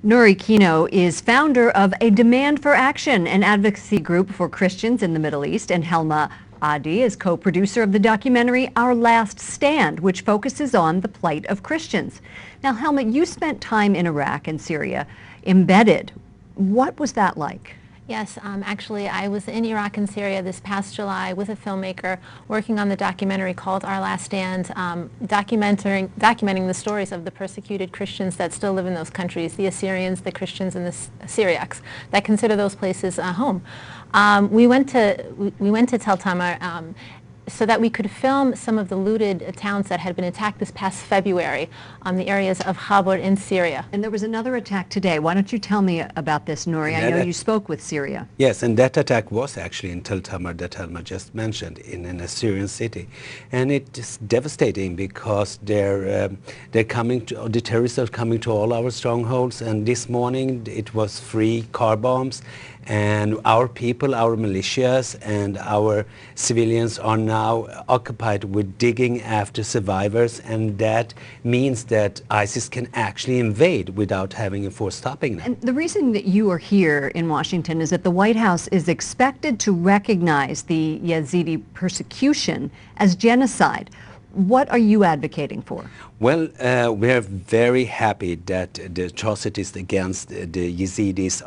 Nuri Kino is founder of A Demand for Action, an advocacy group for Christians in the Middle East, and Helma Adde is co-producer of the documentary Our Last Stand, which focuses on the plight of Christians. Now, Helma, you spent time in Iraq and Syria embedded. What was that like? Yes, actually I was in Iraq and Syria this past July with a filmmaker working on the documentary called Our Last Stand, documenting the stories of the persecuted Christians that still live in those countries, the Assyrians, the Christians, and the Syriacs that consider those places home. We went to Tel Tamar so that we could film some of the looted towns that had been attacked this past February, the areas of Khabur in Syria. And there was another attack today. Why don't you tell me about this, Nuri? I know you spoke with Syria. Yes, and that attack was actually in Tel Tamar that Helma just mentioned, in an Assyrian city. And it's devastating because the terrorists are coming to all our strongholds, and this morning it was free car bombs, and our people, our militias, and our civilians are now occupied with digging after survivors, and that means that ISIS can actually invade without having a force stopping them. And the reason that you are here in Washington is that the White House is expected to recognize the Yazidi persecution as genocide. What are you advocating for? Well, we are very happy that the atrocities against the Yazidis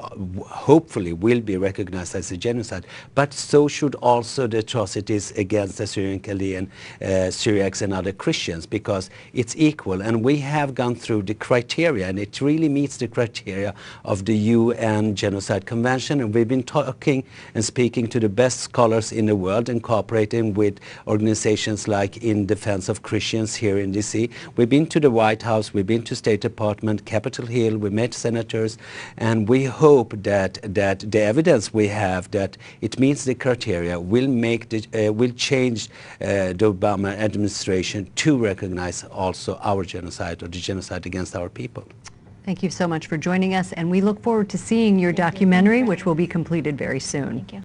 hopefully will be recognized as a genocide, but so should also the atrocities against the Syrian Chaldean, Syriacs and other Christians, because it's equal. And we have gone through the criteria, and it really meets the criteria of the UN Genocide Convention. And we've been talking and speaking to the best scholars in the world and cooperating with organizations like In Defense of Christians here in DC. We've been to the White House, we've been to State Department, Capitol Hill, we met senators, and we hope that the evidence we have that it meets the criteria will change the Obama administration to recognize also our genocide, or the genocide against our people. Thank you so much for joining us, and we look forward to seeing your documentary, which will be completed very soon. Thank you.